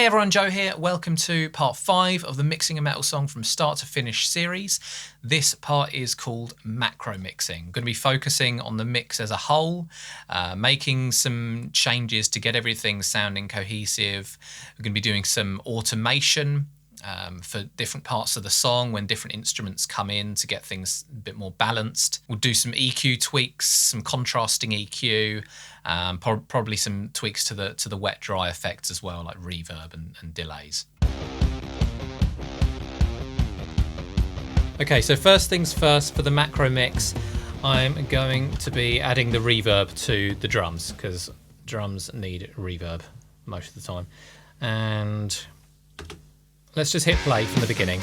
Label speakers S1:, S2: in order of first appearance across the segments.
S1: Hey everyone, Joe here. Welcome to part 5 of the Mixing a Metal Song from Start to Finish series. This part is called Macromixing. I'm going to be focusing on the mix as a whole, making some changes to get everything sounding cohesive. We're going to be doing some automation for different parts of the song when different instruments come in to get things a bit more balanced. We'll do some EQ tweaks, some contrasting EQ, probably some tweaks to the wet dry effects as well, like reverb and delays. Okay, so first things first, for the macro mix, I'm going to be adding the reverb to the drums because drums need reverb most of the time. And let's just hit play from the beginning.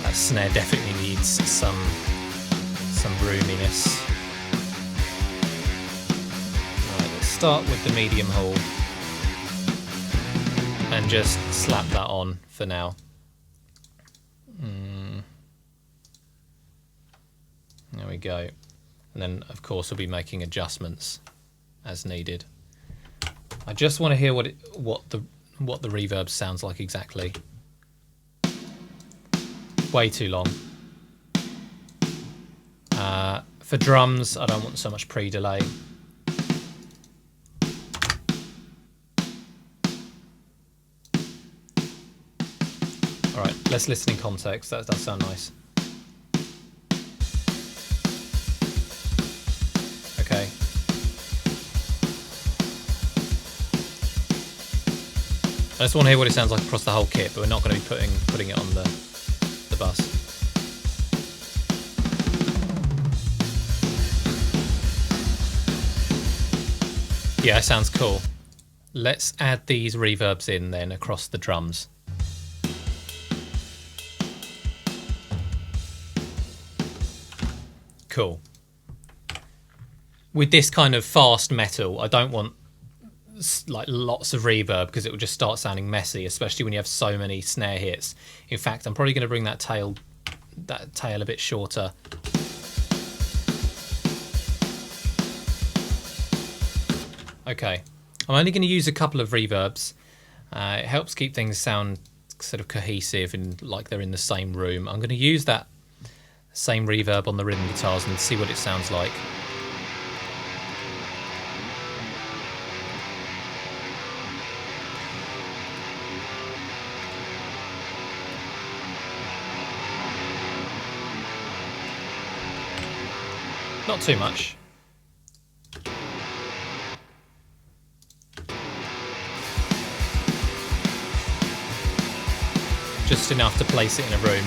S1: That snare definitely needs some roominess. Right, let's start with the medium hall and just slap that on for now. There we go. And then of course we'll be making adjustments as needed. I just want to hear what the reverb sounds like exactly. Way too long. For drums, I don't want so much pre-delay. Alright, let's listen in context. That does sound nice. Okay. I just want to hear what it sounds like across the whole kit, but we're not going to be putting it on the bus. Yeah, it sounds cool. Let's add these reverbs in then across the drums. Cool. With this kind of fast metal, I don't want like lots of reverb because it will just start sounding messy, especially when you have so many snare hits. In fact, I'm probably going to bring that tail a bit shorter. Okay, I'm only going to use a couple of reverbs. It helps keep things sound sort of cohesive and like they're in the same room. I'm going to use that same reverb on the rhythm guitars and see what it sounds like. Not too much. Just enough to place it in a room.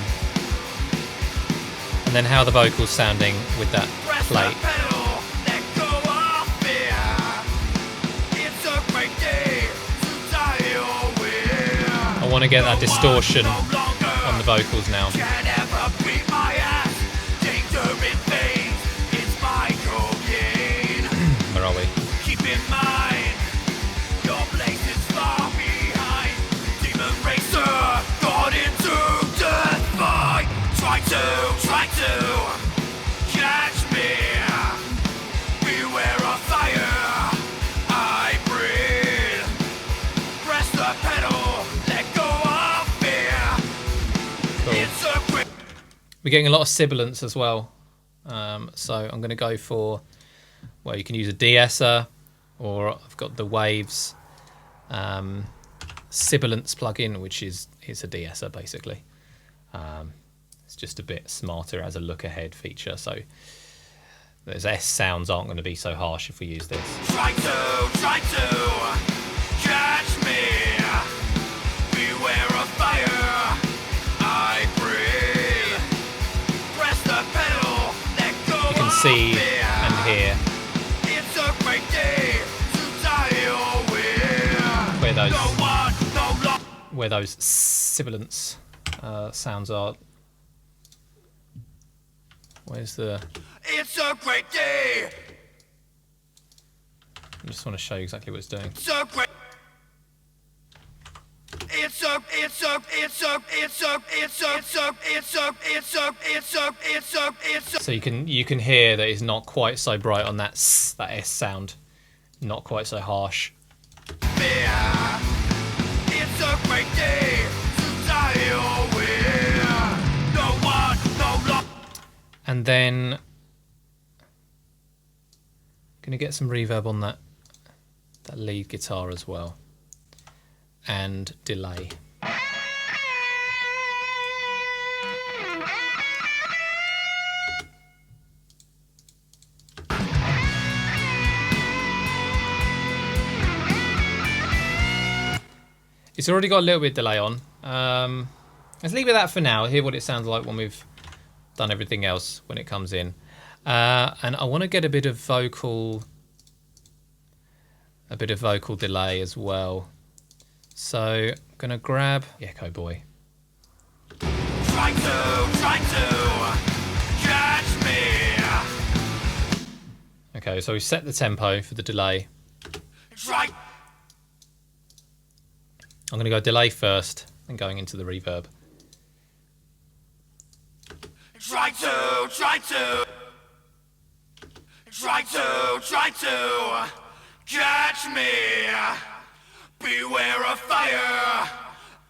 S1: And then how the vocals sounding with that plate. I want to get that distortion on the vocals now. Where are we? Keep in mind, your place is far behind. Demon racer, got into death fight. Try to catch me. Beware of fire. I breathe. Press the pedal. Let go of fear. Cool. It's a quick. We're getting a lot of sibilance as well. So I'm going to go for. Well, you can use a de-esser, or I've got the Waves sibilance plugin, which is a de-esser basically. It's just a bit smarter as a look-ahead feature, so those S sounds aren't going to be so harsh if we use this. Try to catch me. Beware of fire. I breathe. Press the pedal. Let go. You can see and hear where those sibilance sounds are. Where's the... It's a great day. I just want to show you exactly what it's doing. So great. So you can hear that it's not quite so bright on that S sound, not quite so harsh. Yeah. And then I'm going to get some reverb on that lead guitar as well, and delay. It's already got a little bit of delay on. Let's leave it at that for now. Hear what it sounds like when we've done everything else when it comes in. And I want to get a bit of vocal delay as well. So I'm gonna grab the Echo Boy. Try to catch me. Okay, so we set the tempo for the delay. I'm going to go delay first, and going into the reverb. Try to catch me. Beware of fire.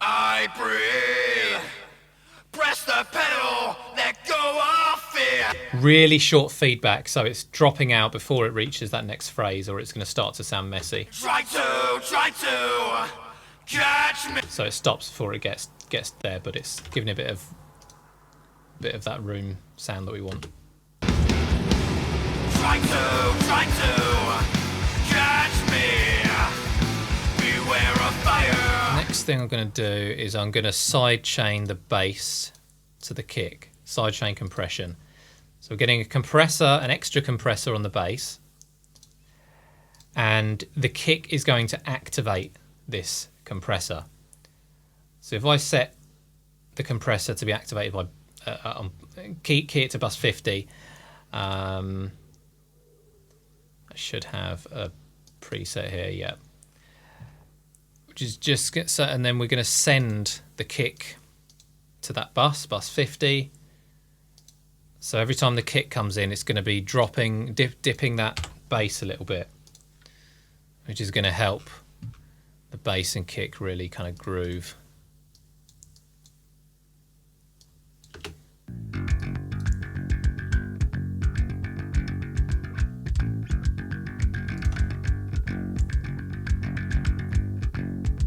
S1: I breathe. Press the pedal. Let go of fear. Really short feedback, so it's dropping out before it reaches that next phrase, or it's going to start to sound messy. Try to catch me. So it stops before it gets there, but it's giving a bit of that room sound that we want. Try to catch me. Beware of fire. Next thing I'm going to do is I'm going to sidechain the bass to the kick. Sidechain compression. So we're getting a compressor, an extra compressor on the bass, and the kick is going to activate this compressor. So if I set the compressor to be activated by key it to bus 50, I should have a preset here, yeah, which is just get set, and then we're going to send the kick to that bus 50. So every time the kick comes in, it's going to be dipping that bass a little bit, which is going to help the bass and kick really kind of groove.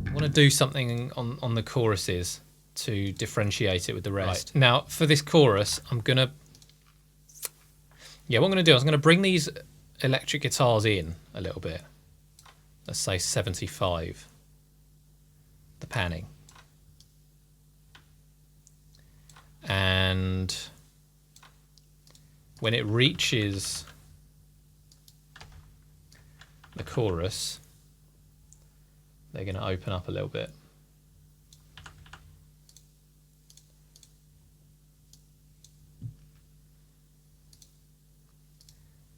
S1: I want to do something on the choruses to differentiate it with the rest. Right. Now for this chorus, what I'm going to do is I'm going to bring these electric guitars in a little bit. Let's say 75, the panning. And when it reaches the chorus, they're going to open up a little bit.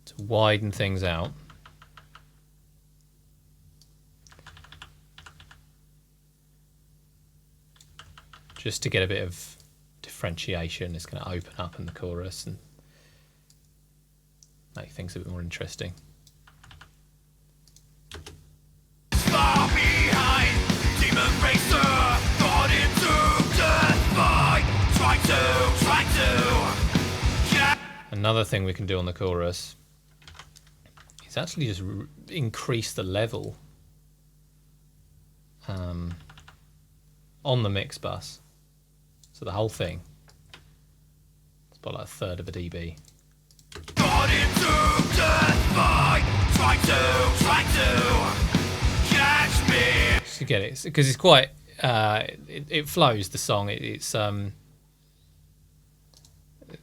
S1: To widen things out. Just to get a bit of differentiation. It's going to open up in the chorus and make things a bit more interesting. Far behind, demon racer, got into death by, try to, yeah. Another thing we can do on the chorus is actually just increase the level on the mix bus. So the whole thing, it's about like 1/3 of a dB. Got into death by, try to catch me. Just to get it, because it's quite, it flows, the song. It's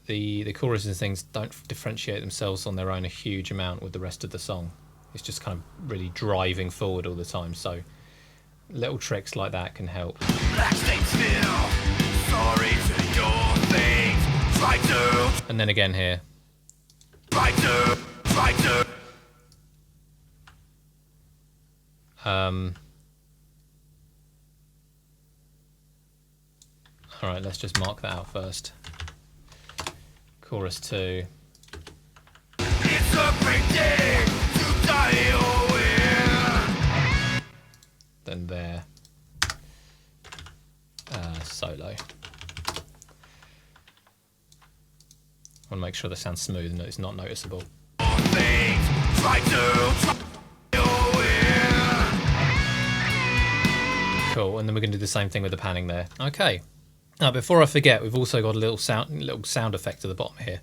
S1: the choruses and things don't differentiate themselves on their own a huge amount with the rest of the song. It's just kind of really driving forward all the time. So little tricks like that can help. Sorry to your things. Try to. And then again here. Try to. All right, let's just mark that out first. Chorus 2. It's a great day to die or win. Then there. Solo. I want to make sure that sounds smooth and that it's not noticeable. Cool, and then we're going to do the same thing with the panning there. Okay. Now, before I forget, we've also got a little sound effect at the bottom here.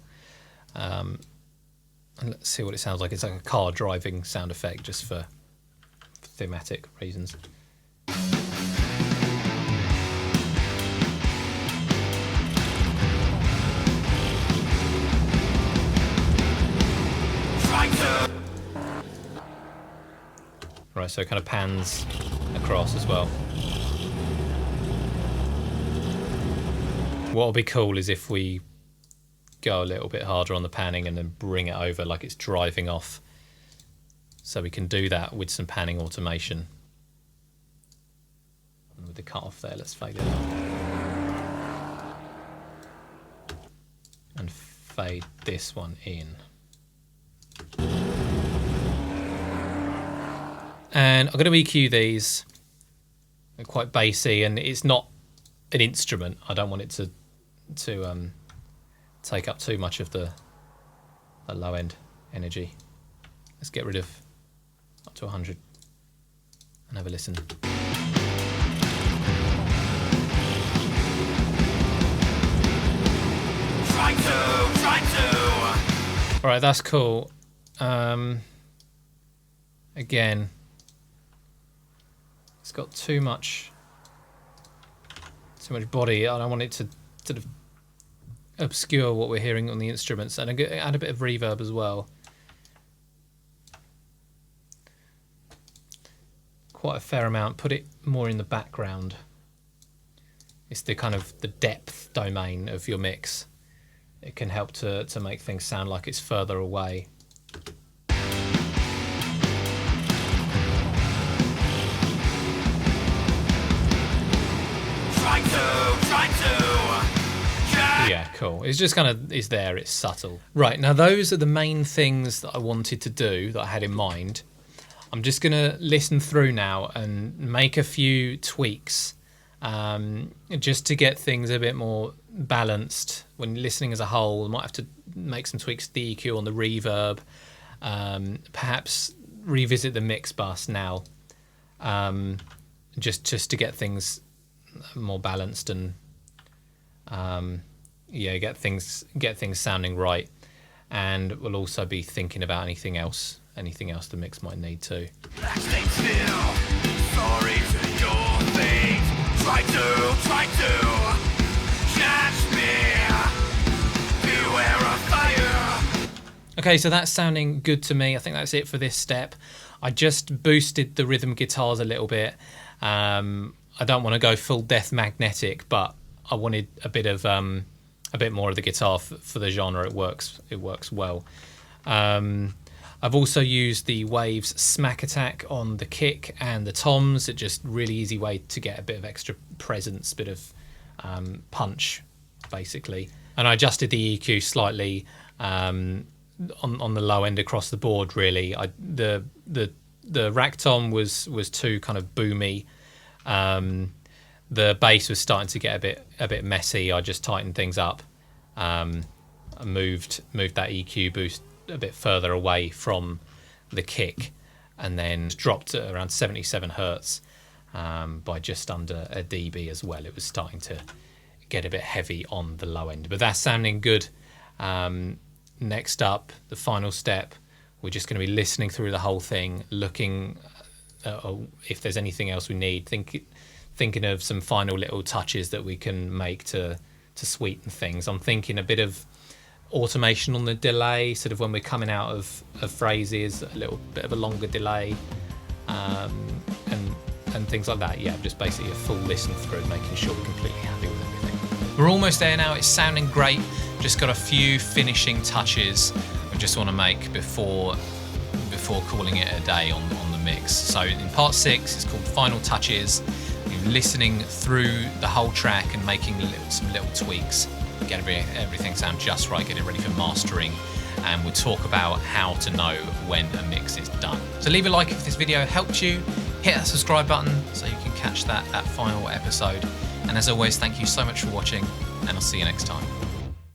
S1: And let's see what it sounds like. It's like a car driving sound effect, just for thematic reasons. Right, so it kind of pans across as well. What'll be cool is if we go a little bit harder on the panning and then bring it over like it's driving off. So we can do that with some panning automation. And with the cut off there, let's fade it out. And fade this one in. And I'm going to EQ these. They're quite bassy, and it's not an instrument. I don't want it to take up too much of the low end energy. Let's get rid of up to 100 and have a listen. All right, that's cool. Again, it's got too much body. I don't want it to sort of obscure what we're hearing on the instruments, and add a bit of reverb as well. Quite a fair amount. Put it more in the background. It's the kind of the depth domain of your mix. It can help to make things sound like it's further away. Yeah, cool. It's just kind of, it's there, it's subtle. Right, now those are the main things that I wanted to do, that I had in mind. I'm just going to listen through now and make a few tweaks, just to get things a bit more balanced. When listening as a whole, I might have to make some tweaks to the EQ on the reverb, perhaps revisit the mix bus now, just to get things more balanced and yeah, get things sounding right. And we'll also be thinking about anything else the mix might need to. Okay, so that's sounding good to me. I think that's it for this step. I just boosted the rhythm guitars a little bit. I don't want to go full death magnetic, but I wanted a bit more of the guitar for the genre. It works well. I've also used the Waves Smack Attack on the kick and the toms. It's just really easy way to get a bit of extra presence, bit of punch, basically. And I adjusted the EQ slightly on the low end across the board. Really, the rack tom was too kind of boomy. The bass was starting to get a bit messy. I just tightened things up. I moved that EQ boost a bit further away from the kick, and then dropped to around 77 hertz by just under a dB as well. It was starting to get a bit heavy on the low end, but that's sounding good. Next up, the final step, we're just going to be listening through the whole thing, looking if there's anything else we need, thinking of some final little touches that we can make to sweeten things. I'm thinking a bit of automation on the delay, sort of when we're coming out of phrases, a little bit of a longer delay, and things like that. Yeah, just basically a full listen through, making sure we're completely happy with everything. We're almost there now. It's sounding great. Just got a few finishing touches I just want to make before calling it a day on the mix. So in part 6, it's called Final Touches. You're listening through the whole track and making some little tweaks, get everything sound just right, get it ready for mastering, and we'll talk about how to know when a mix is done. So leave a like if this video helped you, hit that subscribe button so you can catch that final episode, and as always, thank you so much for watching, and I'll see you next time.